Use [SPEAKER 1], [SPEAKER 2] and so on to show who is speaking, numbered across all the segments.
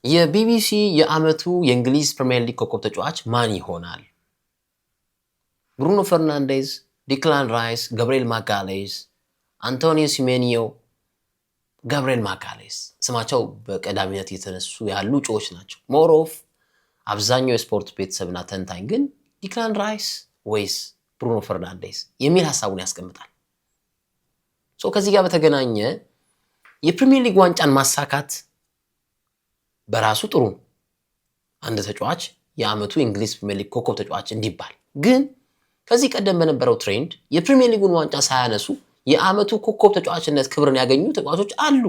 [SPEAKER 1] የቢቢሲ የአመቱ የእንግሊዝ ፕሪሚየር ሊግ ኮከብ ተጫዋች ማን ይሆናል? ብሩኖ ፈርናንዴዝ፣ ዲክላን ራይስ፣ ገብርኤል ማጋሌስ፣ አንቶኒዮ ሲሜኒዮ፣ ገብርኤል ማጋሌስ ስማቸው በቀዳሚነት የተነሱ ያሉ እጩዎች ናቸው። ሞሮፍ አብዛኛው የስፖርት ቤተሰብና ተንታኝ ግን ዲክላን ራይስ ወይስ ብሩኖ ፈርናንዴዝ የሚል ሐሳቡን ያስቀምጣል። ከዚህ ጋር በተገናኘ የፕሪሚየር ሊግ ዋንጫን ማሳካት በራሱ ጥሩ ነው። አንድ ተጫዋች የአመቱ የእንግሊዝ ፕሪሚየር ሊግ ኮከብ ተጫዋች እንዲባል። ግን ከዚህ ቀደም በነበረው ትሬንድ የፕሪሚየር ሊጉን ዋንጫ ሳያነሱ የአመቱ ኮከብ ተጫዋችነት ክብርን ያገኙ ተጫዋቾች አሉ።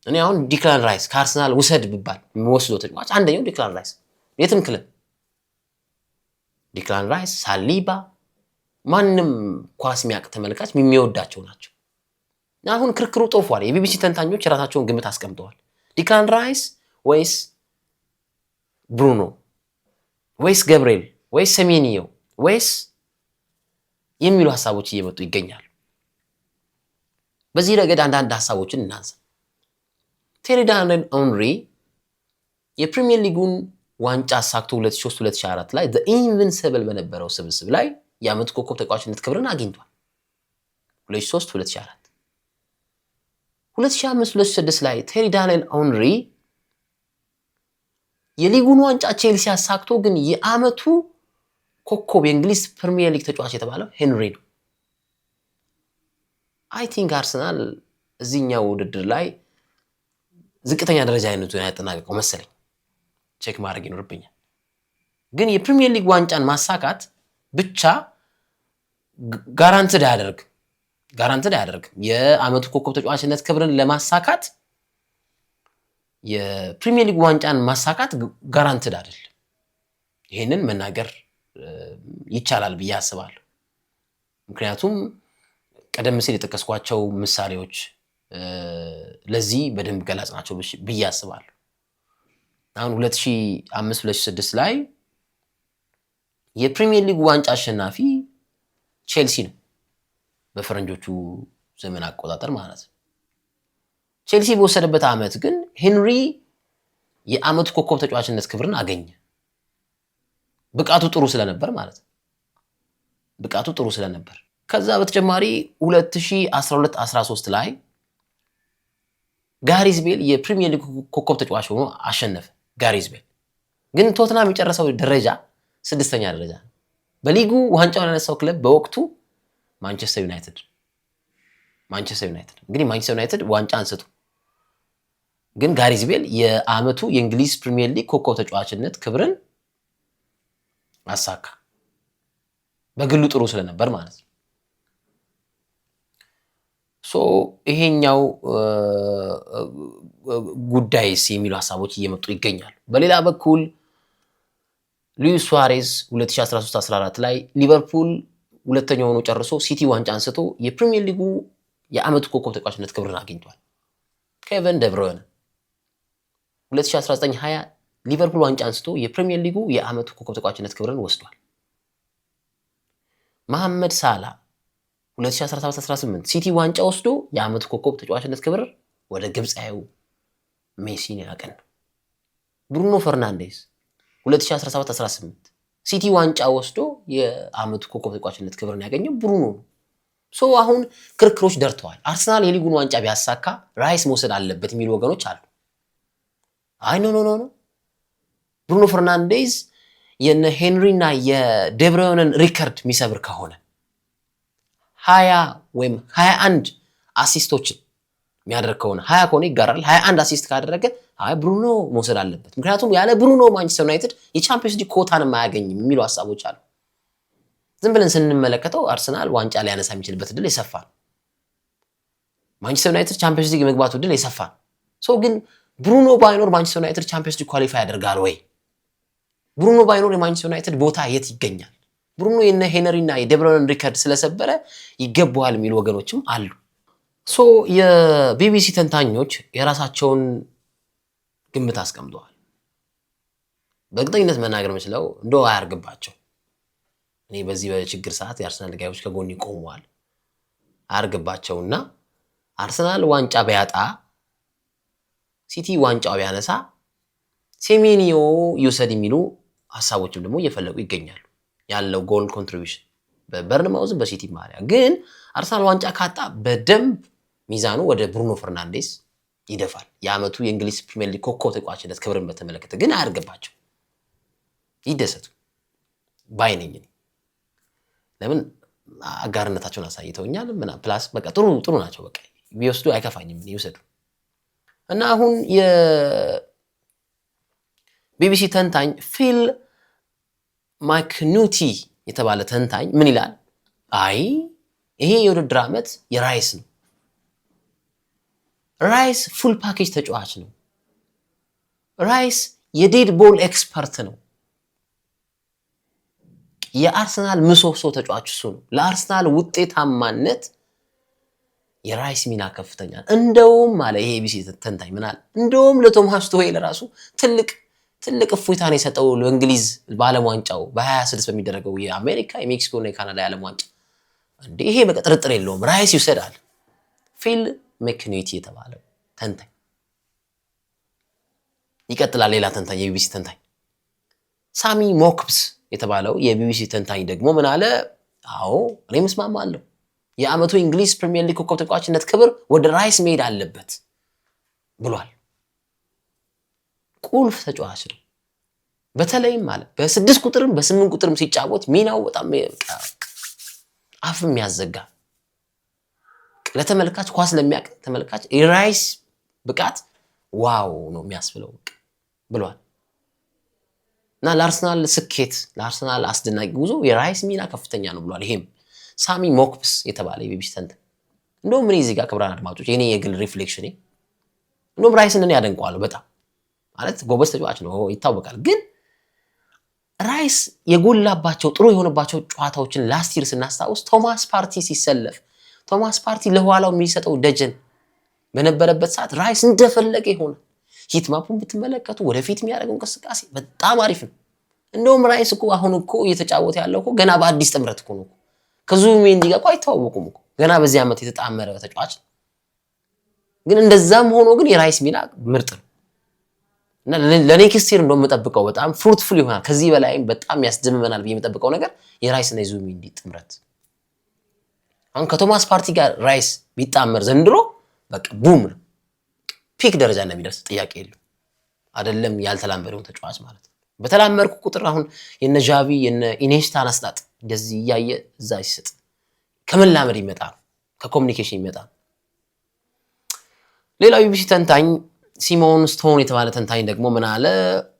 [SPEAKER 1] እኔ አሁን ዲክላን ራይስ ከአርሰናል ውሰድ ቢባል የሚወስደው ተጫዋች አንደኛው ዲክላን ራይስ የትም ክለብ ዲክላን ራይስ፣ ሳሊባ ማንም ኳስ የሚያውቅ ተመልካች የሚወዳቸው ናቸው። አሁን ክርክሩ ጦፏል። የቢቢሲ ተንታኞች የራሳቸውን ግምት አስቀምጠዋል። ዲክላን ራይስ ወይስ ብሩኖ ወይስ ገብርኤል ወይስ ሰሜኒዮ ወይስ የሚሉ ሐሳቦች እየመጡ ይገኛሉ። በዚህ ረገድ አንዳንድ ሐሳቦችን እናንሳ። ቴሪ ሄንሪ የፕሪሚየር ሊጉን ዋንጫ አሳክቶ 2003-2004 ላይ ዘ ኢንቪንሲብል በነበረው ስብስብ ላይ የአመቱ ኮከብ ተጫዋችነት ክብርን አግኝቷል። 2003-2004 2005-2006 ላይ ቴሪ ሄንሪ የሊጉን ዋንጫ ቼልሲ አሳክቶ ግን የአመቱ ኮከብ የእንግሊዝ ፕሪሚየር ሊግ ተጫዋች የተባለው ሄንሪ ነው። አይ ቲንክ አርሰናል እዚህኛው ውድድር ላይ ዝቅተኛ ደረጃ አይነቱን ያጠናቀቀው መሰለኝ። ቼክ ማድረግ ይኖርብኛል። ግን የፕሪሚየር ሊግ ዋንጫን ማሳካት ብቻ ጋራንትድ አያደርግም። የአመቱ ኮከብ ተጫዋችነት ክብርን ለማሳካት የፕሪሚየር ሊግ ዋንጫን ማሳካት ጋራንትድ አይደለም። ይሄንን መናገር ይቻላል ብዬ አስባለሁ። ምክንያቱም ቀደም ሲል የጠቀስኳቸው ምሳሌዎች ለዚህ በደንብ ገላጽ ናቸው ብዬ አስባለሁ። አሁን 2005-2006 ላይ የፕሪሚየር ሊግ ዋንጫ አሸናፊ ቼልሲ ነው፣ በፈረንጆቹ ዘመን አቆጣጠር ማለት ነው። ቼልሲ በወሰደበት ዓመት ግን ሄንሪ የአመቱ ኮከብ ተጫዋችነት ክብርን አገኘ። ብቃቱ ጥሩ ስለነበር። ከዛ በተጨማሪ 2012-13 ላይ ጋሪዝ ቤል የፕሪሚየር ሊግ ኮከብ ተጫዋች ሆኖ አሸነፈ። ጋሪዝ ቤል ግን ቶትናም የጨረሰው ደረጃ 6ኛ ደረጃ ነው። በሊጉ ዋንጫውን ያነሳው ክለብ በወቅቱ ማንቸስተር ዩናይትድ። እንግዲህ ማንቸስተር ዩናይትድ ዋንጫ አንስቶ ግን ጋሪዝ ቤል የአመቱ የእንግሊዝ ፕሪሚየር ሊግ ኮከብ ተጫዋችነት ክብርን አሳካ። በግሉ ጥሩ ስለነበር ማለት ነው። ይሄኛው ጉዳይስ የሚሉ ሐሳቦች እየመጡ ይገኛሉ። በሌላ በኩል ሉዊስ ሱዋሬዝ 2013-14 ላይ ሊቨርፑል ሁለተኛ ሆኖ ጨርሶ ሲቲ ዋንጫ አንስቶ የፕሪሚየር ሊጉ የአመቱ ኮከብ ተጫዋችነት ክብርን አግኝቷል። ኬቨን ደብሮይነ 2019-20 ሊቨርፑል ዋንጫ አንስቶ የፕሪሚየር ሊጉ የአመቱ ኮከብ ተጫዋችነት ክብርን ወስዷል። መሐመድ ሳላ 2017-18 ሲቲ ዋንጫ ወስዶ የአመቱ ኮከብ ተጫዋችነት ክብር ወደ ግብፃዊው ሜሲን ያቀናው። ብሩኖ ፈርናንዴዝ 2017-18 ሲቲ ዋንጫ ወስዶ የአመቱ ኮከብ ተጫዋችነት ክብርን ያገኘው ብሩኖ ነው። አሁን ክርክሮች ደርተዋል። አርሰናል የሊጉን ዋንጫ ቢያሳካ ራይስ መውሰድ አለበት የሚሉ ወገኖች አሉ። አይ ኖ ብሩኖ ፈርናንዴዝ የነ ሄንሪና የዴብሮይነን ሪከርድ የሚሰብር ከሆነ 20 ወይም 21 አሲስቶችን የሚያደርግ ከሆነ 20 ከሆነ ይጋራል። 21 አሲስት ካደረገ ብሩኖ መውሰድ አለበት። ምክንያቱም ያለ ብሩኖ ማንቸስተር ዩናይትድ የቻምፒየንስ ሊግ ኮታንም አያገኝም የሚሉ ሐሳቦች አሉ። ዝም ብለን ስንመለከተው አርሰናል ዋንጫ ሊያነሳ የሚችልበት እድል የሰፋ ነው። ማንቸስተር ዩናይትድ ቻምፒየንስ ሊግ የመግባቱ እድል የሰፋ ነው። ግን ብሩኖ ባይኖር ማንቸስተር ዩናይትድ ቻምፒየንስ ሊግ ኳሊፋይ ያደርጋል ወይ? ብሩኖ ባይኖር የማንቸስተር ዩናይትድ ቦታ የት ይገኛል? ብሩኖ የነ ሄነሪና የዴብሮይነን ሪከርድ ስለሰበረ ይገባዋል የሚሉ ወገኖችም አሉ። የቢቢሲ ተንታኞች የራሳቸውን ግምት አስቀምጠዋል። በእርግጠኝነት መናገር የምችለው እንደው አያርግባቸው። እኔ በዚህ በችግር ሰዓት የአርሰናል ደጋፊዎች ከጎን ይቆሙዋል። አያርግባቸውና አርሰናል ዋንጫ ቢያጣ ሲቲ ዋንጫው ቢያነሳ ሴሜኒዮ ይውሰድ የሚሉ ሐሳቦችም ደግሞ እየፈለቁ ይገኛሉ። ያለው ጎል ኮንትሪቢዩሽን በበርንማውዝ በሲቲ ማሪያ ግን አርሰናል ዋንጫ ካጣ በደንብ ሚዛኑ ወደ ብሩኖ ፈርናንዴስ ይደፋል። የዓመቱ የእንግሊዝ ፕሪሚየር ሊግ ኮከብ ተጫዋችነት ክብርን በተመለከተ ግን አያርገባቸው፣ ይደሰቱ ባይነኝ። ለምን አጋርነታቸውን አሳይተውኛል። ፕላስ በቃ ጥሩ ናቸው። በቃ ቢወስዱ አይከፋኝም፣ ይወሰዱ እና አሁን የቢቢሲ ተንታኝ ፊል ማክኑቲ የተባለ ተንታኝ ምን ይላል? አይ ይሄ የውድድር ዓመት የራይስ ነው። ራይስ ፉል ፓኬጅ ተጫዋች ነው። ራይስ የዴድ ቦል ኤክስፐርት ነው። የአርሰናል ምሰሶ ተጫዋች እሱ ነው። ለአርሰናል ውጤታማነት የራይስ ሚና ከፍተኛ ነው። እንደውም አለ ይሄ ቢቢሲ ተንታኝ ምን አለ? እንደውም ለቶማስ ቱሄል ራሱ ትልቅ እፎይታን የሰጠው ለእንግሊዝ በዓለም ዋንጫው በ26 በሚደረገው የአሜሪካ የሜክሲኮ እና የካናዳ የዓለም ዋንጫ እንዴ ይሄ በቃ ጥርጥር የለውም ራይስ ይውሰዳል። ፊል ማክኑቲ የተባለው ተንታኝ ይቀጥላል። ሌላ ተንታኝ የቢቢሲ ተንታኝ ሳሚ ሞክብስ የተባለው የቢቢሲ ተንታኝ ደግሞ ምን አለ? አዎ እኔም እስማማለሁ። የዓመቱ እንግሊዝ ፕሪሚየር ሊግ ኮከብ ተጫዋችነት ክብር ወደ ራይስ መሄድ አለበት ብሏል። ቁልፍ ተጫዋች ነው። በተለይም ማለት በ6 ቁጥርም በ8 ቁጥርም ሲጫወት ሚናው በጣም አፍ የሚያዘጋ ለተመልካች ኳስ ለሚያውቅ ተመልካች የራይስ ብቃት ዋው ነው የሚያስብለው ብሏል። እና ለአርሰናል ስኬት ለአርሰናል አስደናቂ ጉዞ የራይስ ሚና ከፍተኛ ነው ብሏል። ይሄም ሳሚ ሞክብስ የተባለ የቢቢሲ ተንታኝ እንደውም ምን እዚህ ጋር ክብራን አድማጮች የኔ የግል ሪፍሌክሽን እንደውም ራይስን እኔ ያደንቀዋለሁ በጣም ማለት ጎበዝ ተጫዋች ነው ይታወቃል። ግን ራይስ የጎላባቸው ጥሩ የሆነባቸው ጨዋታዎችን ላስት ይር ስናስታውስ ቶማስ ፓርቲ ሲሰለፍ ቶማስ ፓርቲ ለኋላው የሚሰጠው ደጀን በነበረበት ሰዓት ራይስ እንደፈለገ ይሆናል። ሂትማፑን ብትመለከቱ ወደፊት የሚያደርገው እንቅስቃሴ በጣም አሪፍ ነው። እንደውም ራይስ እኮ አሁን እኮ እየተጫወተ ያለው እኮ ገና በአዲስ ጥምረት እኮ ነው። ከዙቢሜንዲ ጋር እኮ አይተዋወቁም እኮ ገና በዚህ ዓመት የተጣመረ ተጫዋች ግን እንደዛም ሆኖ ግን የራይስ ሚና ምርጥ ነው እና ለኔክስት ይር እንደው የምጠብቀው በጣም ፍሩትፉል ይሆናል። ከዚህ በላይም በጣም ያስደምመናል ብዬ የምጠብቀው ነገር የራይስ እና የዙቢሜንዲ ጥምረት አሁን ከቶማስ ፓርቲ ጋር ራይስ ቢጣመር ዘንድሮ በቃ ቡም ነው ፒክ ደረጃ እንደሚደርስ ጥያቄ የለው። አይደለም ያልተላመደው ተጫዋች ማለት ነው። በተላመርኩ ቁጥር አሁን የነ ጃቪ የነ ኢኔስታን አስጣጥ እንደዚህ ያየ እዛ ይሰጥ ከመላመድ ይመጣል፣ ከኮሙኒኬሽን ይመጣል። ሌላው ቢቢሲ ተንታኝ ሲሞን ስቶን የተባለ ተንታኝ ደግሞ ምን አለ?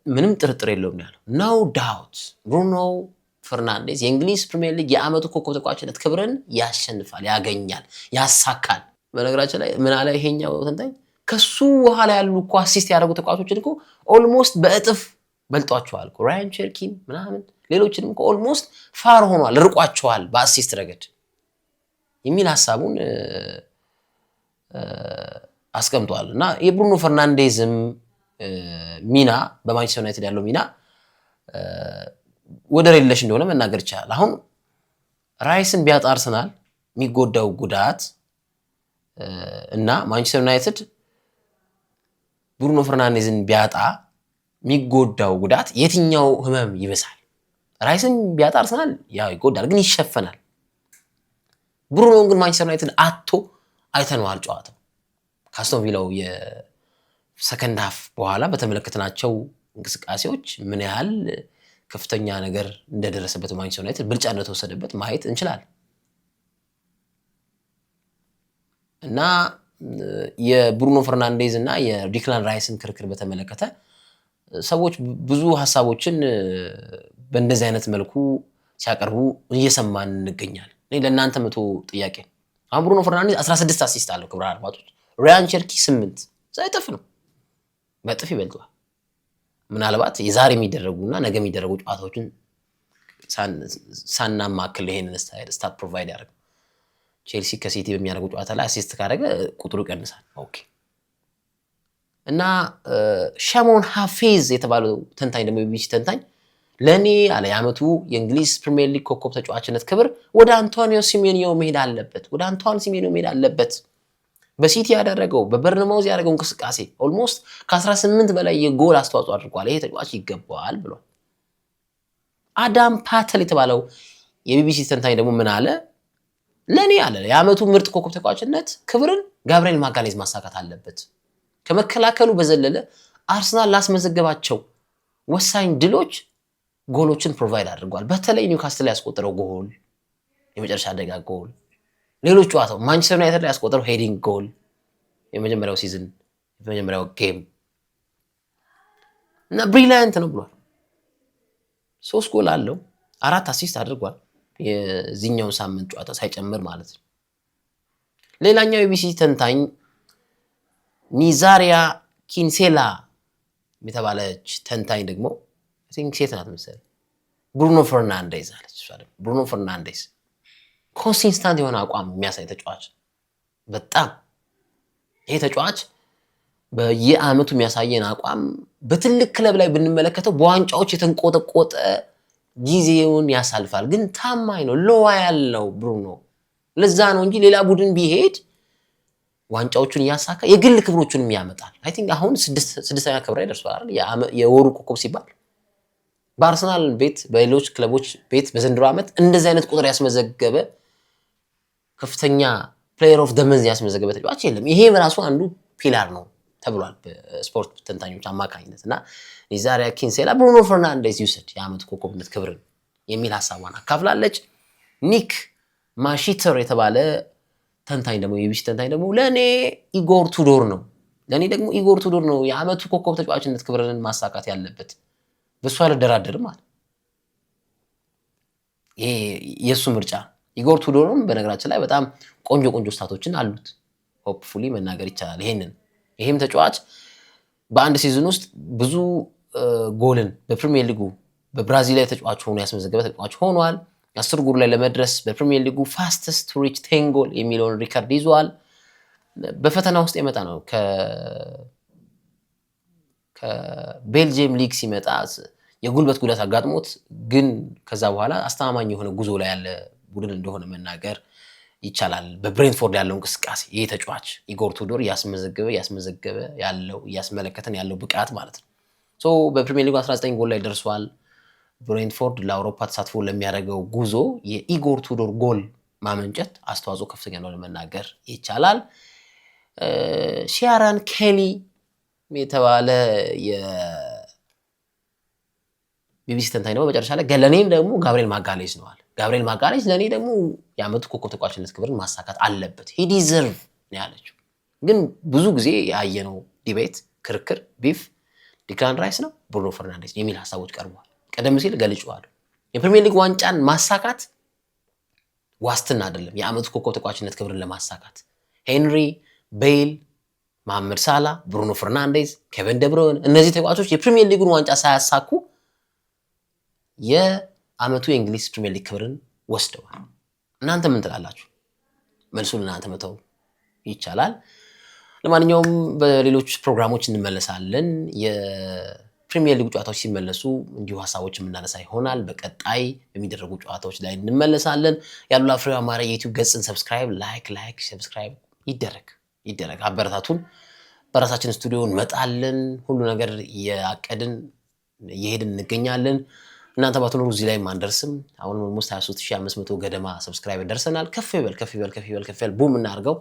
[SPEAKER 1] ምንም ጥርጥር የለውም ያለው ኖ ዳውት ብሩኖ ፈርናንዴዝ የእንግሊዝ ፕሪሚየር ሊግ የዓመቱ ኮከብ ተጫዋችነት ክብርን ያሸንፋል፣ ያገኛል፣ ያሳካል። በነገራችን ላይ ምን አለ ይሄኛው ተንታኝ? ከሱ በኋላ ያሉ እኮ አሲስት ያደረጉ ተጫዋቾችን እኮ ኦልሞስት በእጥፍ በልጧቸዋል እኮ ራያን ቸርኪን ምናምን ሌሎችንም እኮ ኦልሞስት ፋር ሆኗል፣ ርቋቸዋል በአሲስት ረገድ የሚል ሐሳቡን አስቀምጧል። እና የብሩኖ ፈርናንዴዝም ሚና በማንቸስተር ዩናይትድ ያለው ሚና ወደር የለሽ እንደሆነ መናገር ይቻላል። አሁን ራይስን ቢያጣ አርሰናል የሚጎዳው ጉዳት እና ማንቸስተር ዩናይትድ ብሩኖ ፈርናንዴዝን ቢያጣ የሚጎዳው ጉዳት የትኛው ህመም ይበሳል? ራይስን ቢያጣ አርሰናል ያው ይጎዳል ግን ይሸፈናል። ብሩኖን ግን ማንቸስተር ዩናይትድ አጥቶ አይተነዋል። ጨዋታው ካስቶን ቪላው የሰከንድ ሃፍ በኋላ በተመለከተናቸው እንቅስቃሴዎች ምን ያህል ከፍተኛ ነገር እንደደረሰበት ማንቸስተር ዩናይትድ ብልጫ እንደተወሰደበት ማየት እንችላለን። እና የብሩኖ ፈርናንዴዝ እና የዲክላን ራይስን ክርክር በተመለከተ ሰዎች ብዙ ሐሳቦችን በእንደዚህ አይነት መልኩ ሲያቀርቡ እየሰማን እንገኛለን። እኔ ለእናንተ መቶ ጥያቄ አሁን ብሩኖ ፈርናንዴዝ 16 አሲስት አለው ክብራ አድማጮች፣ ራያን ቸርኪ 8 ሳይጠፍ ነው በጥፍ ይበልጧል። ምናልባት የዛሬ የሚደረጉና ነገ የሚደረጉ ጨዋታዎችን ሳናማክል ይሄንን ስታት ፕሮቫይድ ያደርጋል። ቼልሲ ከሲቲ በሚያደርጉ ጨዋታ ላይ አሲስት ካደረገ ቁጥሩ ይቀንሳል። ኦኬ። እና ሻሞን ሐፊዝ የተባለው ተንታኝ ደግሞ የቢቢሲ ተንታኝ ለኔ አለ የዓመቱ የእንግሊዝ ፕሪሚየር ሊግ ኮከብ ተጫዋችነት ክብር ወደ አንቶኒዮ ሲሜኒዮ መሄድ አለበት፣ ወደ አንቶኒ ሲሜኒዮ መሄድ አለበት በሲቲ ያደረገው በበርንማውዝ ያደረገው እንቅስቃሴ ኦልሞስት ከ18 በላይ የጎል አስተዋጽኦ አድርጓል። ይሄ ተጫዋች ይገባዋል ብሏል። አዳም ፓተል የተባለው የቢቢሲ ተንታኝ ደግሞ ምን አለ? ለኔ አለ የዓመቱ ምርጥ ኮከብ ተጫዋችነት ክብርን ጋብሪኤል ማጋሌዝ ማሳካት አለበት። ከመከላከሉ በዘለለ አርሰናል ላስመዘገባቸው ወሳኝ ድሎች ጎሎችን ፕሮቫይድ አድርጓል። በተለይ ኒውካስትል ላይ ያስቆጠረው ጎል፣ የመጨረሻ አደጋ ጎል፣ ሌሎች ጨዋታው ማንቸስተር ዩናይትድ ላይ ያስቆጠረው ሄዲንግ ጎል፣ የመጀመሪያው ሲዝን የመጀመሪያው ጌም እና ብሪሊያንት ነው ብሏል። 3 ጎል አለው፣ 4 አሲስት አድርጓል። የዚህኛው ሳምንት ጨዋታ ሳይጨምር ማለት ነው። ሌላኛው የቢቢሲ ተንታኝ ኒዛሪያ ኪንሴላ የተባለች ተንታኝ ደግሞ ሴት ናት መሰለኝ ብሩኖ ፈርናንዴዝ አለች። ብሩኖ ፈርናንዴዝ ኮንሲስተንት የሆነ አቋም የሚያሳይ ተጫዋች በጣም ይሄ ተጫዋች በየአመቱ የሚያሳየን አቋም በትልቅ ክለብ ላይ ብንመለከተው በዋንጫዎች የተንቆጠቆጠ ጊዜውን ያሳልፋል፣ ግን ታማኝ ነው፣ ሎያል ነው ብሩኖ። ለዛ ነው እንጂ ሌላ ቡድን ቢሄድ ዋንጫዎቹን እያሳካ የግል ክብሮቹንም ያመጣል። አይ ቲንክ አሁን 6ኛ ክብር ላይ ደርሷል አይደል? የወሩ ኮከብ ሲባል በአርሰናል ቤት በሌሎች ክለቦች ቤት በዘንድሮ ዓመት እንደዚህ አይነት ቁጥር ያስመዘገበ ከፍተኛ ፕሌየር ኦፍ ዘ መንዝ ያስመዘገበ ተጫዋች የለም። ይሄ በራሱ አንዱ ፒላር ነው ተብሏል በስፖርት ተንታኞች አማካኝነት። እና ኒዛሪያ ኪንሴላ ብሩኖ ፈርናንዴዝ ይውሰድ የዓመቱ ኮከብነት ክብርን የሚል ሐሳቧን አካፍላለች። ኒክ ማሺተር የተባለ ተንታኝ ደግሞ የቢቢሲ ተንታኝ ደግሞ ለኔ ኢጎር ቱዶር ነው የዓመቱ ኮከብ ተጫዋችነት ክብርን ማሳካት ያለበት፣ በሱ አልደራደርም ማለት ይሄ የሱ ምርጫ። ኢጎር ቱዶርም በነገራችን ላይ በጣም ቆንጆ ስታቶችን አሉት። ሆፕፉሊ መናገር ይቻላል ይሄም ተጫዋች በአንድ ሲዝን ውስጥ ብዙ ጎልን በፕሪሚየር ሊጉ በብራዚላዊ ተጫዋች ሆኖ ያስመዘገበ ተጫዋች ሆኗል። 10 ጎል ላይ ለመድረስ በፕሪሚየር ሊጉ ፋስተስት ቱ ሪች 10 ጎል የሚለውን ሪከርድ ይዟል። በፈተና ውስጥ የመጣ ነው። ከቤልጂየም ሊግ ሲመጣ የጉልበት ጉዳት አጋጥሞት ግን ከዛ በኋላ አስተማማኝ የሆነ ጉዞ ላይ ያለ ቡድን እንደሆነ መናገር ይቻላል። በብሬንትፎርድ ያለው እንቅስቃሴ ይሄ ተጫዋች ኢጎር ቱዶር ያስመዘገበ ያለው እያስመለከተን ያለው ብቃት ማለት ነው። ሶ በፕሪሚየር ሊጉ 19 ጎል ላይ ደርሷል። ብሬንትፎርድ ለአውሮፓ ተሳትፎ ለሚያደርገው ጉዞ የኢጎር ቱዶር ጎል ማመንጨት አስተዋጽኦ ከፍተኛ ነው ለመናገር ይቻላል። ሺያራን ኬሊ የተባለ የቢቢሲ ተንታኝ ደግሞ መጨረሻ ላይ ለኔም ደግሞ ጋብሪኤል ማጋሌዝ ነው አለ። ጋብሪኤል ማጋሌዝ ለኔ ደግሞ የዓመቱ ኮከብ ተጫዋችነት ክብርን ማሳካት አለበት ሂ ዲዘርቭ ነው ያለችው። ግን ብዙ ጊዜ ያየነው ዲቤት ክርክር ቢፍ ዲክላን ራይስ ነው ብሩኖ ፈርናንዴዝ የሚል ሐሳቦች ቀርበዋል። ቀደም ሲል ገልጬዋለሁ። የፕሪሚየር ሊግ ዋንጫን ማሳካት ዋስትና አይደለም። የዓመቱ ኮከብ ተጫዋችነት ክብርን ለማሳካት ሄንሪ፣ ቤል፣ መሐመድ ሳላ፣ ብሩኖ ፈርናንዴዝ፣ ኬቨን ደብሮይነ እነዚህ ተጫዋቾች የፕሪሚየር ሊጉን ዋንጫ ሳያሳኩ የዓመቱ የእንግሊዝ ፕሪሚየር ሊግ ክብርን ወስደዋል። እናንተ ምን ትላላችሁ? መልሱን እናንተ መተው ይቻላል። ለማንኛውም በሌሎች ፕሮግራሞች እንመለሳለን። የፕሪሚየር ሊግ ጨዋታዎች ሲመለሱ እንዲሁ ሐሳቦች የምናነሳ ይሆናል። በቀጣይ በሚደረጉ ጨዋታዎች ላይ እንመለሳለን። ያሉላ ፍሬው አማረ የዩቲዩብ ገጽን ሰብስክራይብ፣ ላይክ ሰብስክራይብ ይደረግ አበረታቱን። በራሳችን ስቱዲዮ እንመጣለን። ሁሉ ነገር ያቀድን እየሄድን እንገኛለን። እናንተ ባትኖሩ እዚህ ላይ ማንደርስም። አሁን ኦልሞስት 23500 ገደማ ሰብስክራይብ ደርሰናል። ከፍ ይበል ቡም እናርገው።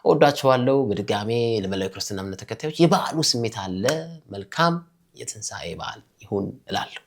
[SPEAKER 1] እወዳችኋለሁ። በድጋሜ ለመላው ክርስትና እምነት ተከታዮች የበዓሉ ስሜት አለ። መልካም የትንሣኤ በዓል ይሁን እላለሁ።